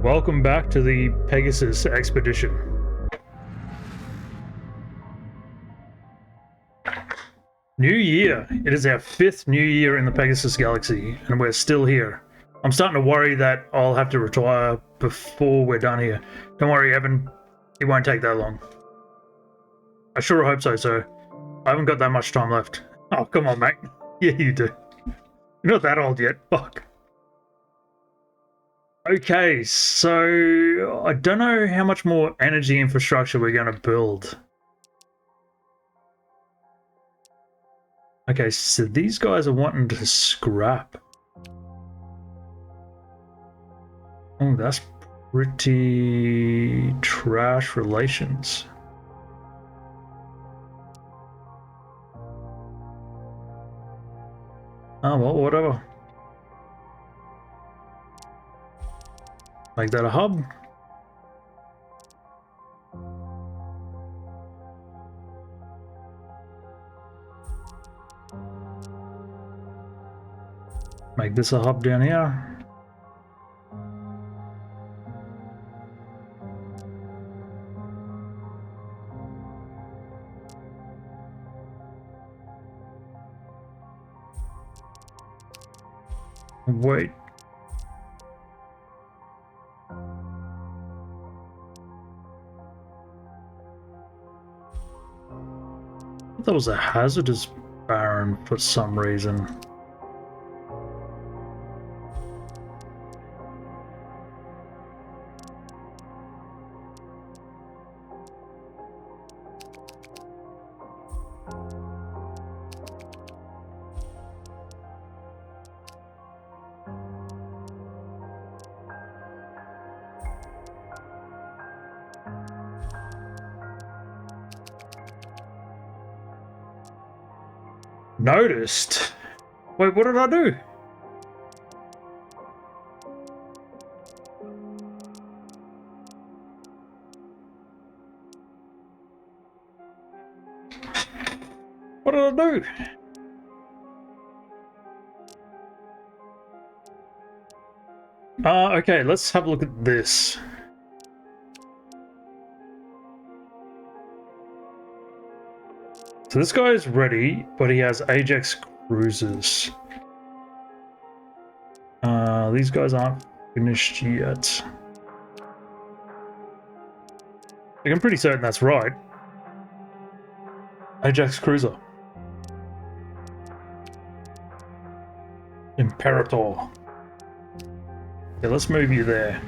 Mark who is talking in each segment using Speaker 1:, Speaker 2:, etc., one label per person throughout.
Speaker 1: Welcome back to the Pegasus Expedition. New year. It is our 5th new year in the Pegasus Galaxy, and we're still here. I'm starting to worry that I'll have to retire before we're done here. Don't worry, Evan. It won't take that long. I sure hope so, sir. I haven't got that much time left. Oh, come on, mate. Yeah, you do. You're not that old yet. Fuck. Okay, so I don't know how much more energy infrastructure we're going to build. Okay, so these guys are wanting to scrap. Oh, that's pretty trash relations. Oh, well, whatever. Make that a hub. Make this a hub down here. Wait. That was a hazardous barren for some reason. Noticed? Wait, what did I do? What did I do? Okay, let's have a look at this. So this guy is ready, but he has Ajax cruisers. These guys aren't finished yet. I'm pretty certain that's right. Ajax cruiser. Imperator. Yeah, let's move you there.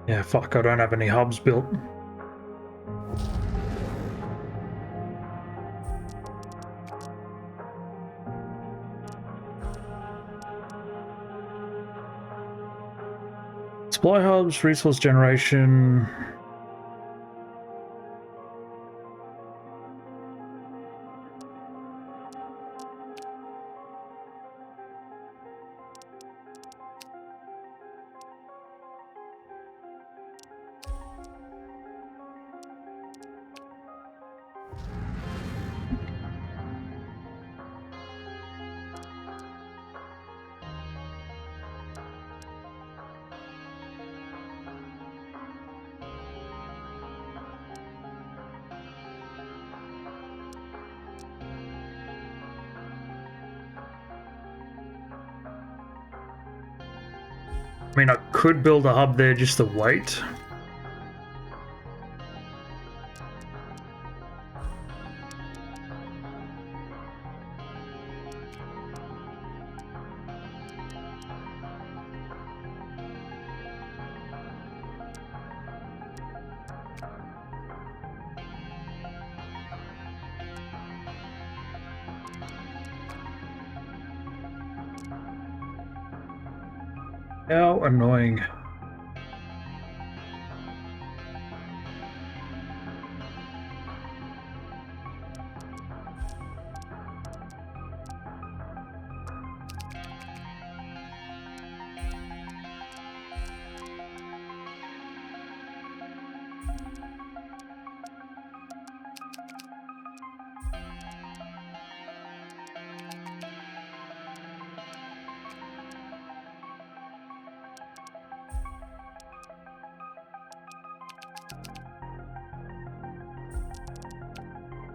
Speaker 1: Yeah, fuck, I don't have any hubs built. Supply hubs, resource generation. I mean, I could build a hub there just to wait. How annoying.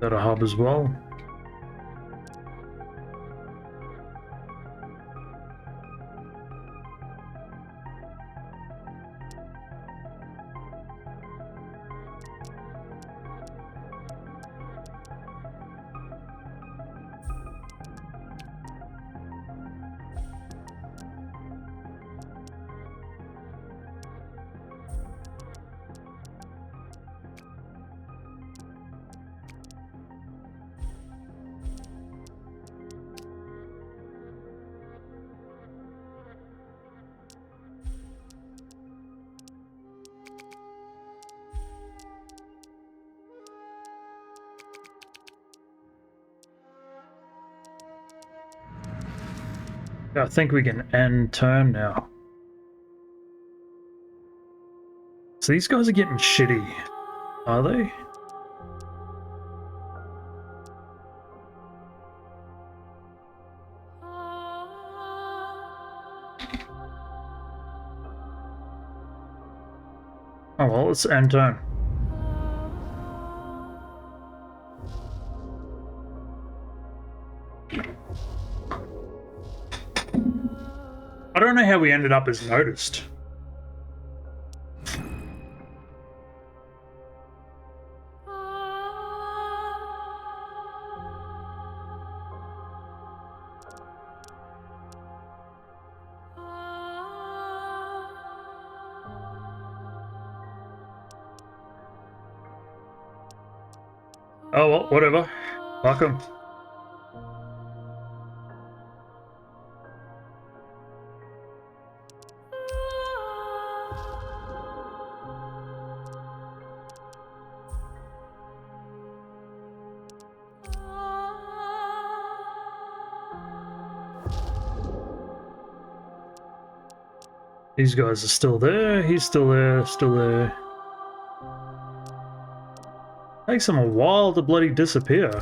Speaker 1: Got a hub as well. I think we can end turn now. So these guys are getting shitty, are they? Oh well, let's end turn. I don't know how we ended up as noticed. Oh well, whatever. Fuck 'em. These guys are still there. He's still there. Still there. Takes them a while to bloody disappear.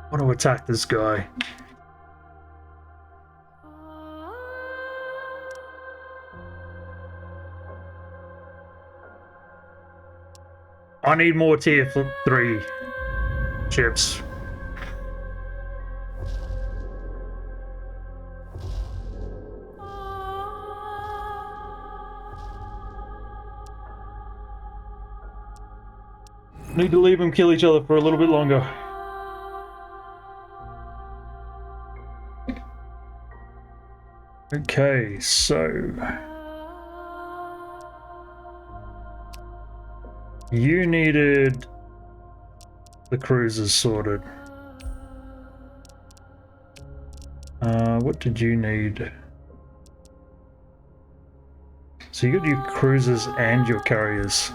Speaker 1: I want to attack this guy. I need more tier 3 ships. Need to leave them kill each other for a little bit longer. Okay, so you needed the cruisers sorted. What did you need? So you got your cruisers and your carriers.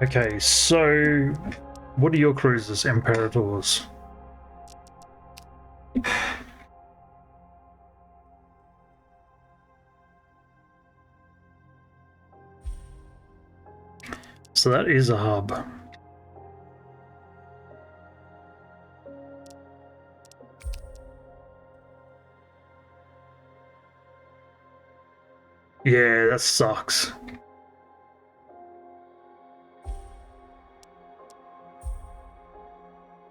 Speaker 1: Okay, so what are your cruisers, Imperators? So that is a hub. Yeah, that sucks.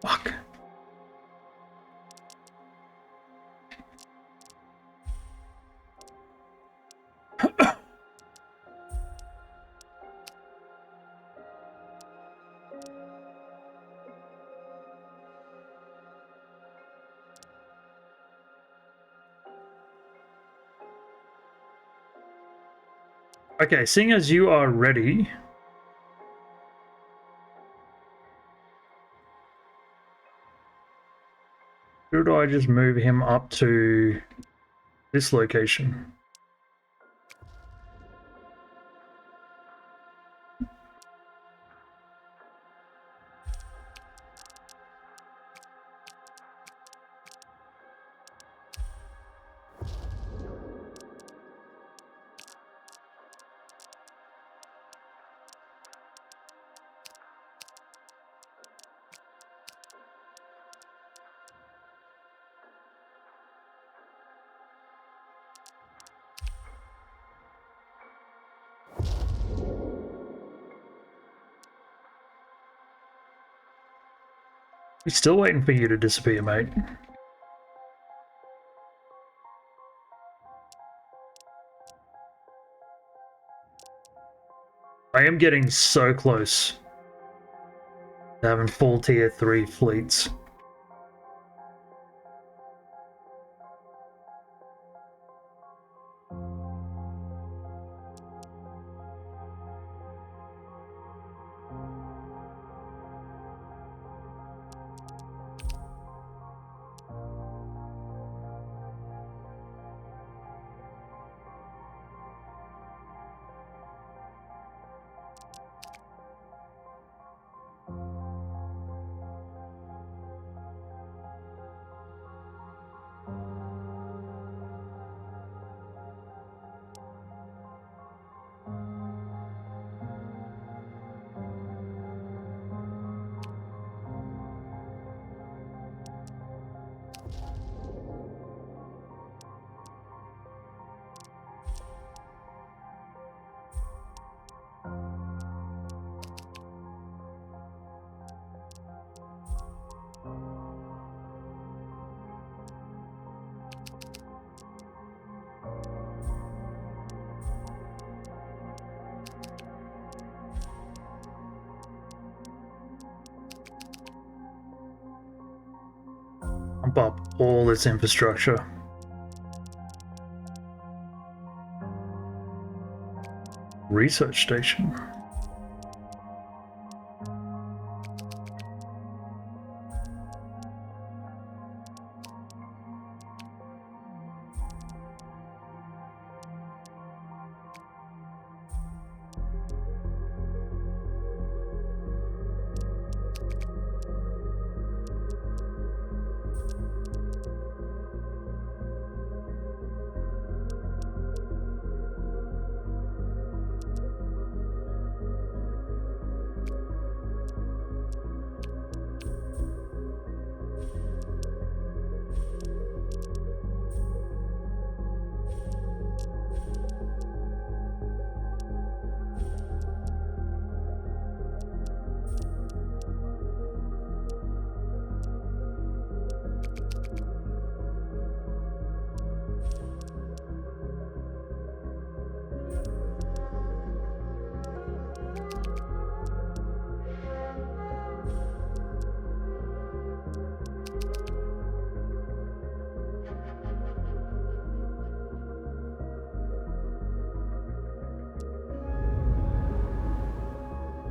Speaker 1: Fuck. Okay, seeing as you are ready, should I just move him up to this location? We're still waiting for you to disappear, mate. I am getting so close to having full tier 3 fleets. Pump up all its infrastructure. Research station.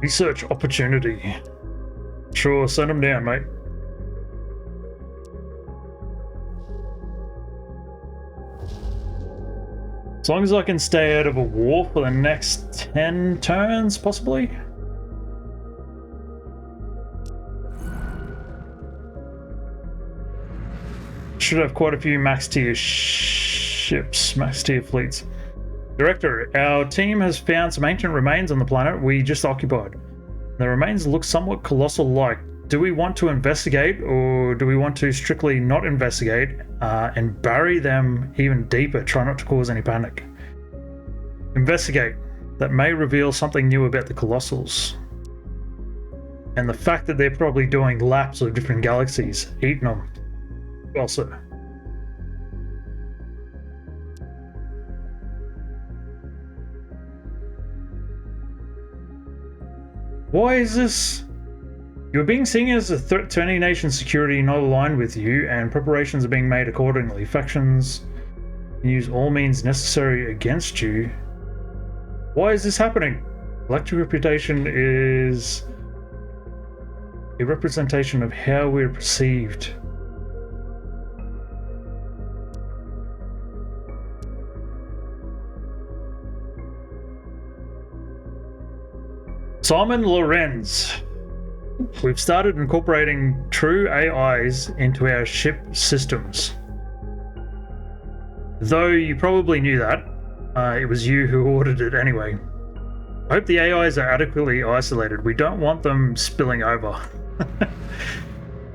Speaker 1: Research opportunity. Sure, send them down, mate. As long as I can stay out of a war for the next 10 turns, possibly? Should have quite a few max tier ships, max tier fleets. Director, our team has found some ancient remains on the planet we just occupied. The remains look somewhat colossal-like. Do we want to investigate, or do we want to strictly not investigate and bury them even deeper? Try not to cause any panic. Investigate. That may reveal something new about the Colossals. And the fact that they're probably doing laps of different galaxies, eating them. Well, sir. Why is this? You're being seen as a threat to any nation's security not aligned with you, and preparations are being made accordingly. Factions can use all means necessary against you. Why is this happening? Galactic reputation is a representation of how we're perceived. Simon Lorenz. We've started incorporating true AIs into our ship systems. Though you probably knew that, it was you who ordered it anyway. I hope the AIs are adequately isolated. We don't want them spilling over.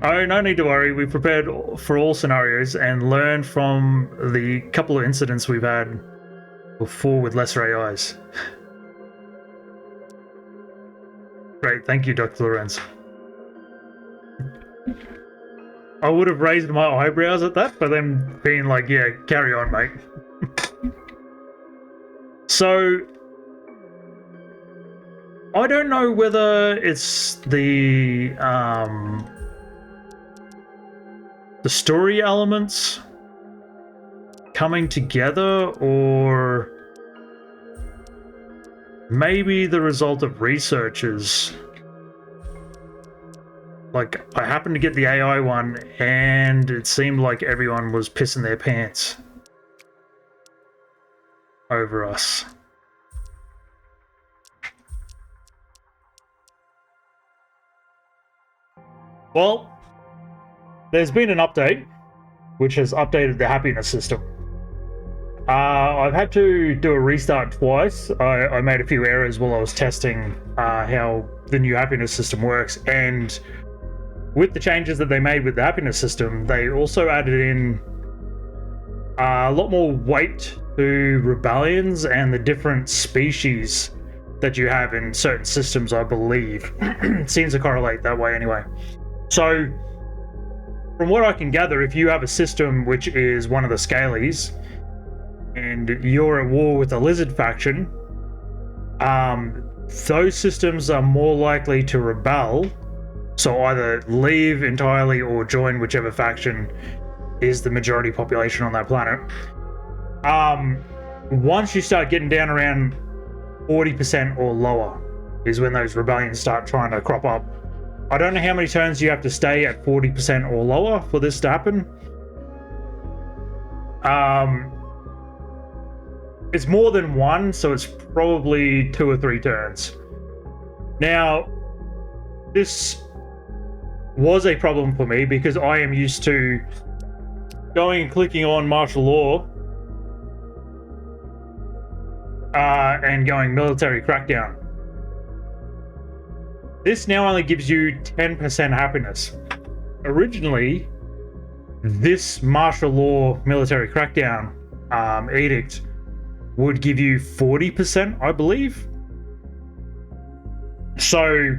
Speaker 1: Oh, no need to worry. We've prepared for all scenarios and learned from the couple of incidents we've had before with lesser AIs. Great, thank you, Dr. Lorenz. I would have raised my eyebrows at that, but then being like, yeah, carry on, mate. So, I don't know whether it's the story elements coming together, or maybe the result of researchers. Like, I happened to get the AI one, and it seemed like everyone was pissing their pants over us. Well, there's been an update, which has updated the happiness system. I've had to do a restart twice. I made a few errors while I was testing how the new happiness system works, and with the changes that they made with the happiness system, they also added in a lot more weight to rebellions and the different species that you have in certain systems, I believe. It seems to correlate that way anyway. So, from what I can gather, if you have a system which is one of the Scalies, and you're at war with the lizard faction, those systems are more likely to rebel, so either leave entirely or join whichever faction is the majority population on that planet. Once you start getting down around 40% or lower is when those rebellions start trying to crop up. I don't know how many turns you have to stay at 40% or lower for this to happen. It's more than one, so it's probably 2 or 3 turns. Now, this was a problem for me because I am used to going and clicking on martial law and going military crackdown. This now only gives you 10% happiness. Originally, this martial law military crackdown edict would give you 40%, I believe. So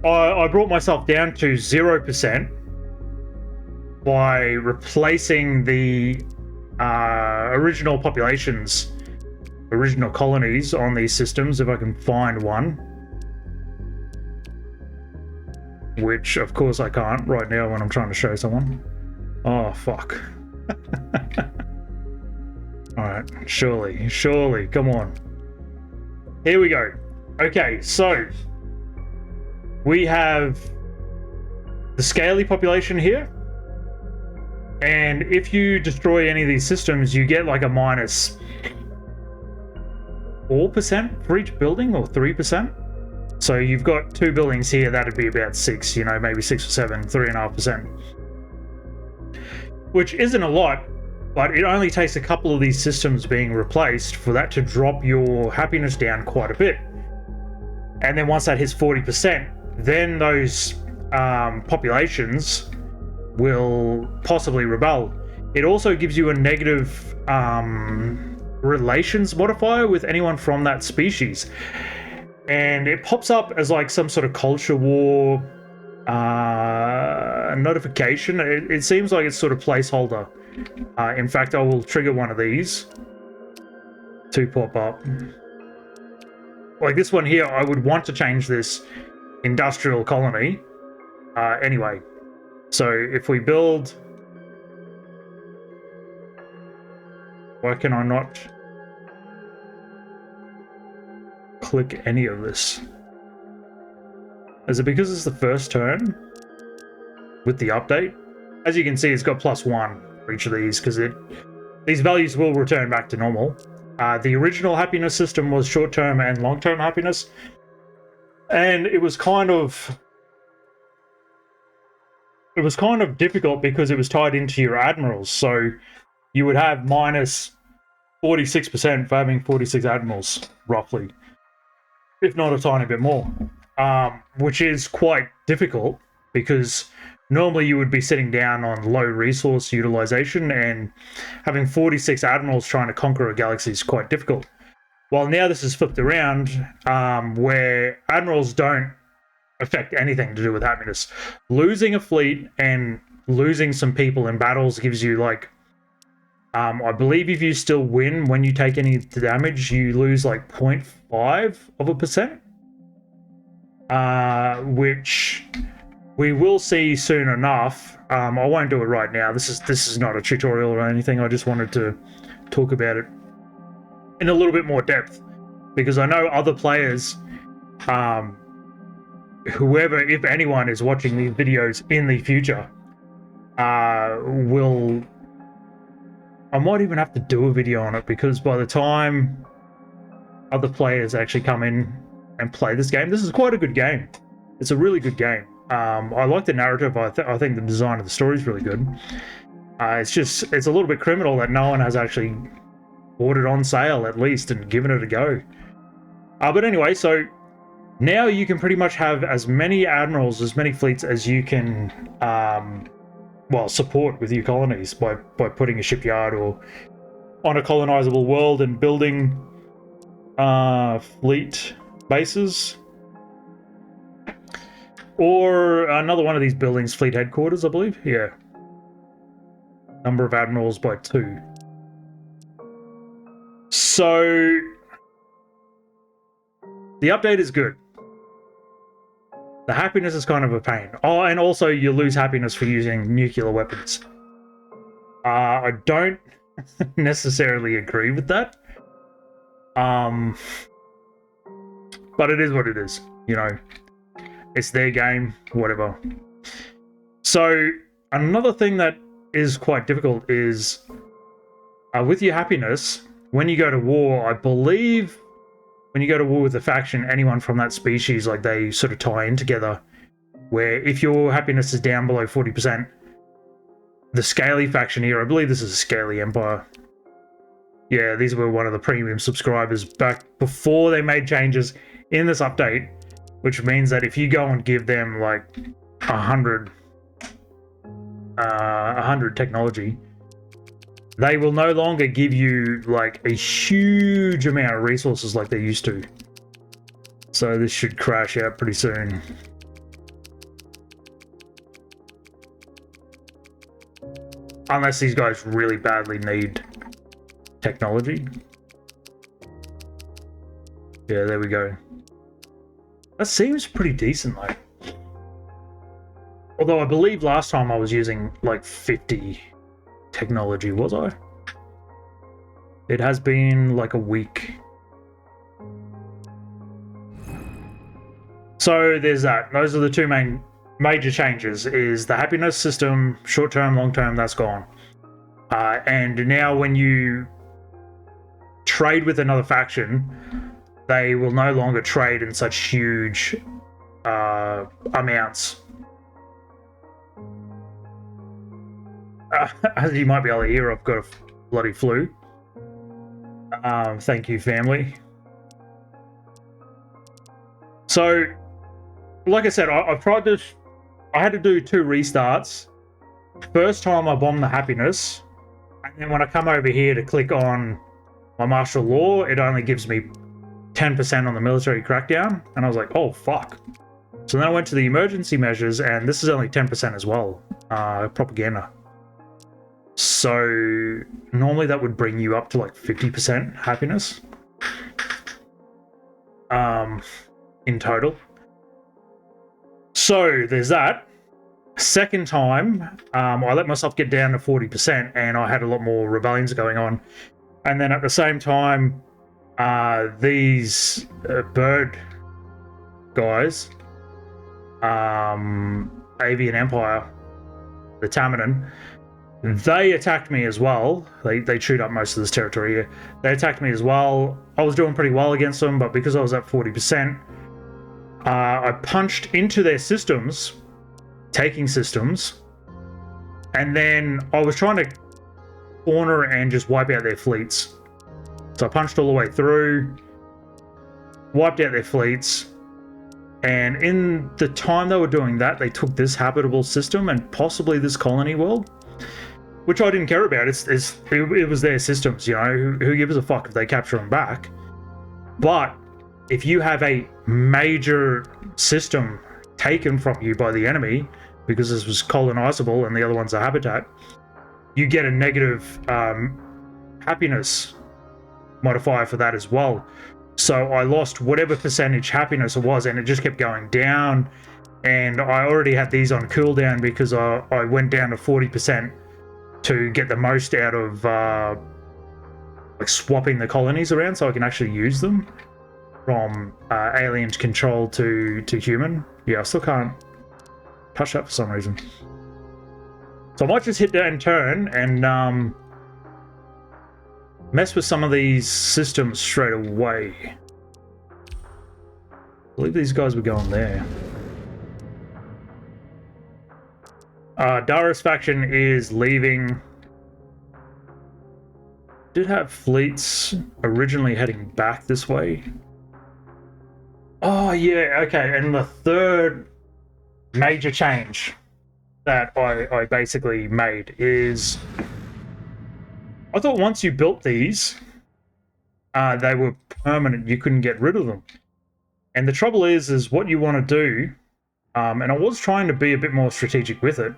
Speaker 1: I brought myself down to 0% by replacing the original populations, original colonies on these systems, if I can find one. Which, of course, I can't right now when I'm trying to show someone. Oh, fuck. Alright, surely, come on. Here we go. Okay, so we have the scaly population here, and if you destroy any of these systems, you get like a minus 4% for each building, or 3%. So you've got 2 buildings here, that'd be about 6, you know, maybe 6 or 7, 3.5%. Which isn't a lot, but it only takes a couple of these systems being replaced for that to drop your happiness down quite a bit. And then once that hits 40%, then those populations will possibly rebel. It also gives you a negative relations modifier with anyone from that species. And it pops up as like some sort of culture war notification. It seems like it's sort of placeholder. In fact, I will trigger one of these to pop up. Like this one here, I would want to change this industrial colony. Anyway, so if we build... Why can I not click any of this? Is it because it's the first turn with the update? As you can see, it's got +1 for each of these because these values will return back to normal. The original happiness system was short-term and long-term happiness, and it was kind of difficult because it was tied into your admirals. So you would have minus 46% for having 46 admirals, roughly, if not a tiny bit more, which is quite difficult because normally you would be sitting down on low resource utilization, and having 46 admirals trying to conquer a galaxy is quite difficult. While now this is flipped around, where admirals don't affect anything to do with happiness. Losing a fleet and losing some people in battles gives you like, I believe if you still win when you take any damage, you lose like 0.5%, which we will see soon enough. I won't do it right now. This is not a tutorial or anything. I just wanted to talk about it in a little bit more depth because I know other players, whoever, if anyone, is watching these videos in the future, will... I might even have to do a video on it because by the time other players actually come in and play this game, this is quite a good game. It's a really good game. I like the narrative. I think the design of the story is really good. It's a little bit criminal that no one has actually bought it on sale at least and given it a go. But anyway, so now you can pretty much have as many admirals, as many fleets as you can support with your colonies by putting a shipyard or on a colonizable world and building fleet bases. Or another one of these buildings, fleet headquarters, I believe. Yeah. Number of admirals by 2. So the update is good. The happiness is kind of a pain. Oh, and also you lose happiness for using nuclear weapons. I don't necessarily agree with that. But it is what it is, you know. It's their game, whatever. So another thing that is quite difficult is with your happiness, when you go to war, I believe when you go to war with a faction, anyone from that species, like they sort of tie in together, where if your happiness is down below 40%, the Scaly faction here, I believe this is a Scaly Empire. Yeah, these were one of the premium subscribers back before they made changes in this update, which means that if you go and give them like 100 technology, they will no longer give you like a huge amount of resources like they used to. So this should crash out pretty soon. Unless these guys really badly need technology. Yeah, there we go. That seems pretty decent though. Although I believe last time I was using like 50 technology, was I? It has been like a week. So there's that. Those are the two major changes, is the happiness system, short-term, long-term, that's gone. And now when you trade with another faction, they will no longer trade in such huge amounts. As you might be able to hear, I've got a bloody flu. Thank you, family. So, like I said, I've tried this. I had to do 2 restarts. First time I bombed the happiness, and then when I come over here to click on my martial law, it only gives me 10% on the military crackdown. And I was like, oh, fuck. So then I went to the emergency measures, and this is only 10% as well. Propaganda. So normally that would bring you up to like 50% happiness. In total. So there's that. Second time, I let myself get down to 40%, and I had a lot more rebellions going on. And then at the same time, these bird guys, Avian Empire, the Tamanin, they attacked me as well. They chewed up most of this territory here. They attacked me as well. I was doing pretty well against them, but because I was at 40%, I punched into their systems, taking systems, and then I was trying to corner and just wipe out their fleets. So I punched all the way through, wiped out their fleets, and in the time they were doing that, they took this habitable system and possibly this colony world, which I didn't care about. It was their systems, you know. Who gives a fuck if they capture them back? But if you have a major system taken from you by the enemy, because this was colonizable and the other one's a habitat, you get a negative happiness modifier for that as well. So I lost whatever percentage happiness it was, and it just kept going down. And I already had these on cooldown because I went down to 40% to get the most out of like swapping the colonies around so I can actually use them from alien control to human. Yeah, I still can't touch that for some reason. So I might just hit that and turn and mess with some of these systems straight away. I believe these guys were going there. Dara's faction is leaving. Did have fleets originally heading back this way. Oh yeah, okay. And the third major change that I basically made is, I thought once you built these, they were permanent. You couldn't get rid of them. And the trouble is what you want to do, and I was trying to be a bit more strategic with it.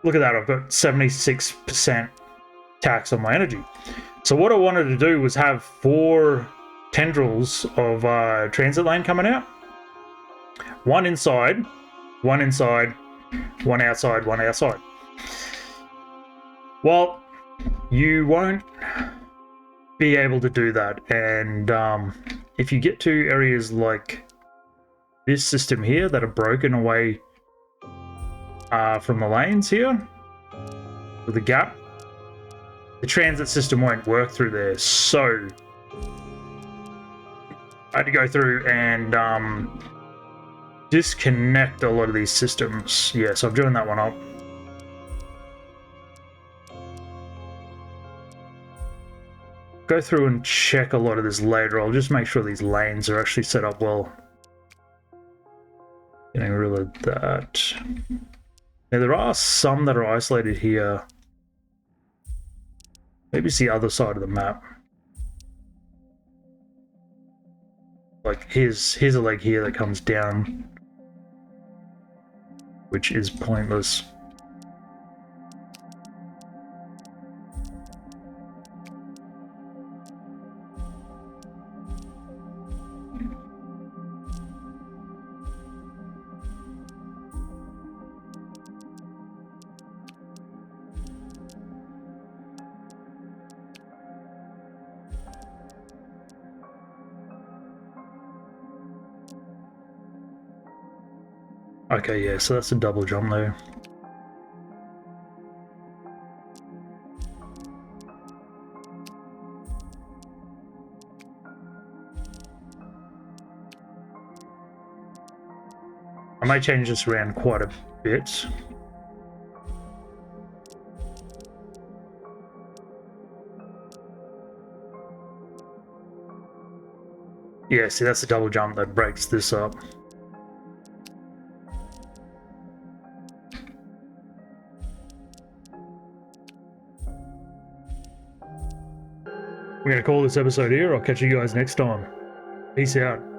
Speaker 1: Look at that, I've got 76% tax on my energy. So what I wanted to do was have 4 tendrils of transit lane coming out. One inside, one outside, one outside. Well, you won't be able to do that. And if you get to areas like this system here that are broken away from the lanes here, with the gap, the transit system won't work through there. So I had to go through and disconnect a lot of these systems. Yeah, so I'm doing that one up. Go through and check a lot of this later. I'll just make sure these lanes are actually set up well. Getting rid of that. Now there are some that are isolated here. Maybe it's the other side of the map. Like here's a leg here that comes down, which is pointless. Okay, yeah, so that's a double jump there. I might change this around quite a bit. Yeah, see, that's a double jump that breaks this up. we're going to call this episode here. I'll catch you guys next time. Peace out.